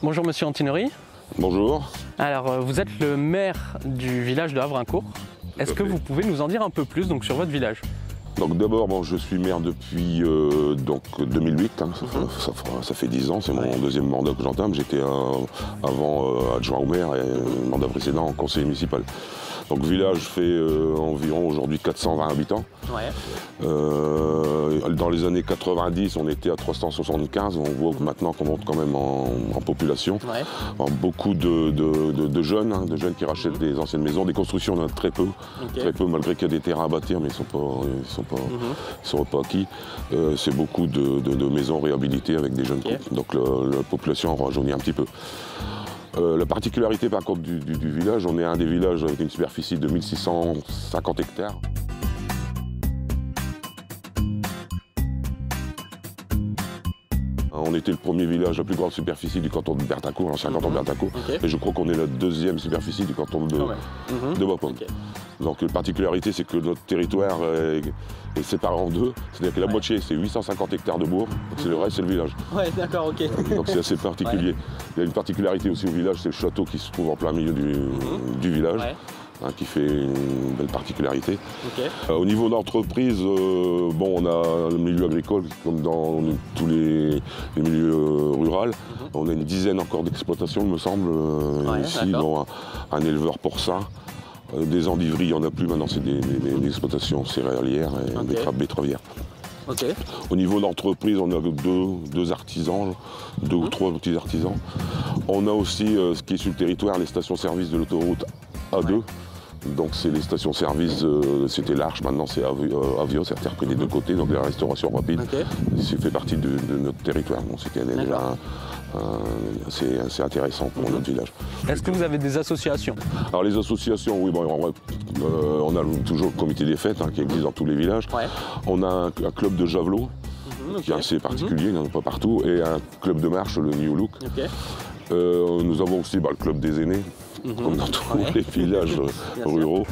Bonjour Monsieur Antinori. Bonjour. Alors vous êtes le maire du village de Havrincourt. Est-ce que vous pouvez nous en dire un peu plus donc, sur votre village? Donc d'abord, je suis maire depuis 2008, hein, ça fait 10 ans, c'est mon deuxième mandat que j'entame. J'étais avant adjoint au maire et le mandat précédent conseiller municipal. Donc le village fait environ aujourd'hui 420 habitants. Ouais. Dans les années 90, on était à 375. On voit que maintenant qu'on monte quand même en population. Ouais. Alors, beaucoup de jeunes, de jeunes qui rachètent des anciennes maisons. Des constructions, on en a très peu, malgré qu'il y a des terrains à bâtir, mais ils ne sont pas acquis. C'est beaucoup de maisons réhabilitées avec des jeunes couples. Donc la population en rajeunit un petit peu. La particularité par contre du village, on est un des villages avec une superficie de 1650 hectares. On était le premier village, la plus grande superficie du canton de Berthacourt, l'ancien canton de Berthacourt. Et je crois qu'on est la deuxième superficie du canton de Bapaume. Donc la particularité, c'est que notre territoire est séparé en deux. C'est-à-dire que la moitié, c'est 850 hectares de bourg, le reste, c'est le village. Ouais, d'accord, ok. Donc c'est assez particulier. Il y a une particularité aussi au village, c'est le château qui se trouve en plein milieu du village. Qui fait une belle particularité. Au niveau d'entreprise, on a le milieu agricole, comme dans tous les milieux ruraux. On a une dizaine encore d'exploitations, il me semble, ici, dont un éleveur porcin. Des endiveries, il n'y en a plus maintenant, c'est des exploitations céréalières et betteravières. Au niveau d'entreprise, on a deux artisans, deux ou trois petits artisans. On a aussi, ce qui est sur le territoire, les stations-service de l'autoroute A2. Donc c'est les stations-service, c'était l'Arche, maintenant c'est Avio, c'est repris des deux côtés, donc la restauration rapide, ça fait partie de notre territoire. Bon, c'était déjà assez intéressant pour notre village. Est-ce que vous avez des associations? Alors les associations, oui, en vrai, on a toujours le comité des fêtes qui existe dans tous les villages. On a un club de javelot, qui est assez particulier, il n'y en a pas partout, et un club de marche, le New Look. Nous avons aussi le club des aînés, comme dans tous les villages ruraux.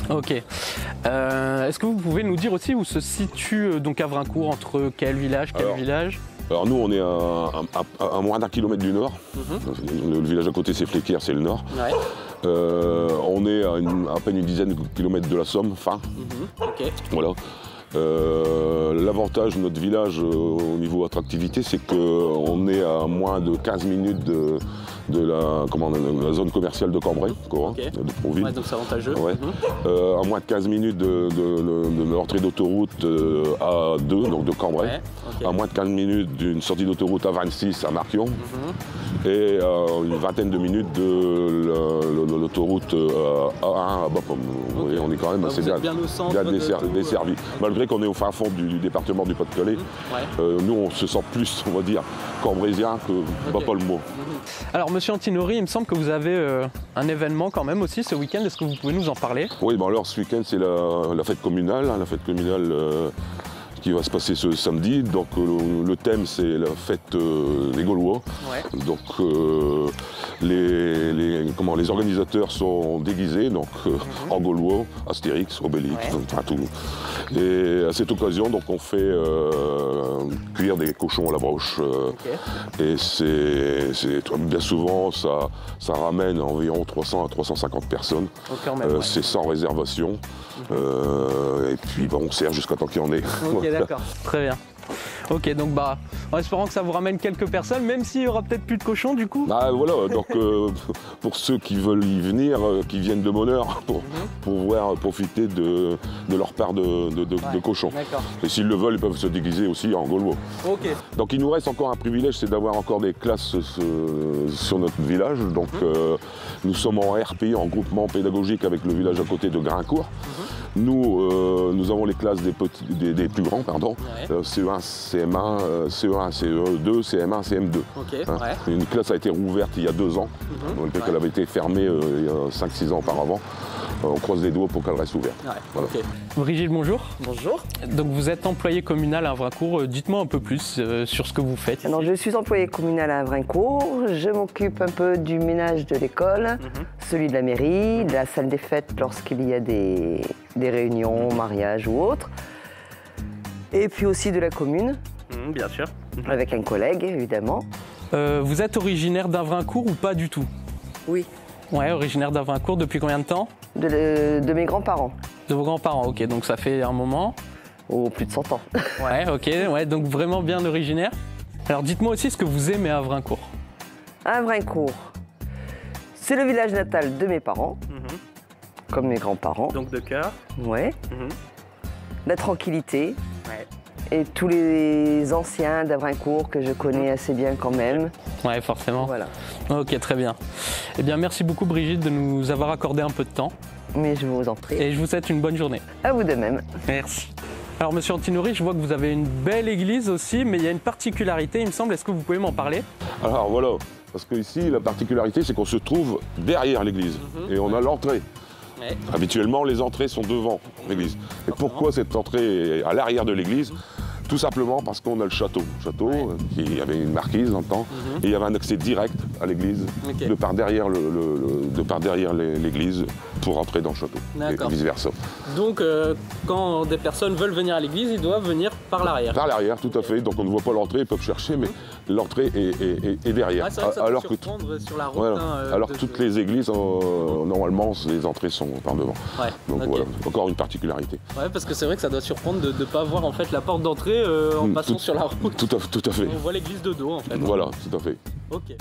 Est-ce que vous pouvez nous dire aussi où se situe donc Havrincourt, entre quel village, village? Alors nous, on est à moins d'1 kilomètre du nord. Le village à côté, c'est Fléquières, c'est le nord. On est à peine une dizaine de kilomètres de la Somme, fin. Voilà. L'avantage de notre village au niveau attractivité, c'est qu'on est à moins de 15 minutes de la zone commerciale de Cambrai, de Prouville. Donc c'est avantageux. À moins de 15 minutes de l'entrée d'autoroute A2, donc de Cambrai. À moins de 15 minutes d'une sortie d'autoroute A26 à Marquion. Et une vingtaine de minutes de l'autoroute A1 à Bapaume. On est quand même assez bien desservi. Malgré qu'on est au fin fond du département du Pas-de-Calais, nous on se sent plus, on va dire, cambraisien que Bapaume. Alors Monsieur Antinori, il me semble que vous avez un événement quand même aussi ce week-end, est-ce que vous pouvez nous en parler? Oui, alors ce week-end c'est la fête communale, qui va se passer ce samedi. Donc le thème c'est la fête des Gaulois. Donc les organisateurs sont déguisés en Gaulois, Astérix, Obélix, tout. Et à cette occasion, donc on fait cuire des cochons à la broche. Et bien souvent ça ramène environ 300 à 350 personnes. C'est sans réservation. Et puis on sert jusqu'à temps qu'il y en ait. D'accord, très bien. Ok, donc en espérant que ça vous ramène quelques personnes, même s'il n'y aura peut-être plus de cochons du coup. Voilà, donc pour ceux qui veulent y venir, qui viennent de bonne heure pour pouvoir profiter de leur part de cochons. Et s'ils le veulent, ils peuvent se déguiser aussi en Gaulois. Donc il nous reste encore un privilège, c'est d'avoir encore des classes sur notre village. Donc nous sommes en RPI, en groupement pédagogique avec le village à côté de Grincourt. Nous avons les classes des plus grands, CE1, CM1, CE1, CE2, CM1, CM2. Une classe a été rouverte il y a 2 ans, qu'elle avait été fermée il y a 5-6 ans auparavant. On croise les doigts pour qu'elle reste ouverte. Brigitte, bonjour. Bonjour. Donc vous êtes employée communale à Havrincourt. Dites-moi un peu plus sur ce que vous faites. Alors, je suis employée communale à Havrincourt. Je m'occupe un peu du ménage de l'école, celui de la mairie, de la salle des fêtes lorsqu'il y a des réunions, mariages ou autres. Et puis aussi de la commune. Bien sûr. Avec un collègue, évidemment. Vous êtes originaire d'Havrincourt ou pas du tout? Oui. Ouais, originaire d'Havrincourt depuis combien de temps? De mes grands-parents. De vos grands-parents, ok, donc ça fait un moment. Oh, plus de 100 ans. Ouais, ok, ouais, donc vraiment bien originaire. Alors dites-moi aussi ce que vous aimez à Havrincourt. Havrincourt, c'est le village natal de mes parents, comme mes grands-parents. Donc de cœur. Ouais. La tranquillité. Ouais. Et tous les anciens d'Havrincourt que je connais assez bien quand même. Ouais, forcément. Voilà. Ok, très bien. Eh bien, merci beaucoup Brigitte de nous avoir accordé un peu de temps. Mais je vous en prie. Et je vous souhaite une bonne journée. À vous de même. Merci. Alors Monsieur Antinori, je vois que vous avez une belle église aussi, mais il y a une particularité, il me semble. Est-ce que vous pouvez m'en parler? Alors voilà, parce qu'ici, la particularité, c'est qu'on se trouve derrière l'église et on a l'entrée. Ouais. Habituellement, les entrées sont devant l'église. Et pourquoi cette entrée est à l'arrière de l'église? Tout simplement parce qu'on a le château. Le château, qui avait une marquise dans le temps, et il y avait un accès direct à l'église, de par derrière l'église, pour entrer dans le château, et vice-versa. Donc, quand des personnes veulent venir à l'église, ils doivent venir par l'arrière. Par l'arrière, tout à fait. Donc on ne voit pas l'entrée, ils peuvent chercher, mais l'entrée est derrière. Ouais, c'est vrai que ça peut surprendre sur la route. Voilà. Alors que toutes les églises, normalement, les entrées sont par devant. Ouais. Donc voilà, encore une particularité. Ouais, parce que c'est vrai que ça doit surprendre de ne pas voir en fait la porte d'entrée en passant sur la route. Tout à fait. On voit l'église de dos en fait. Voilà, tout à fait. Ok.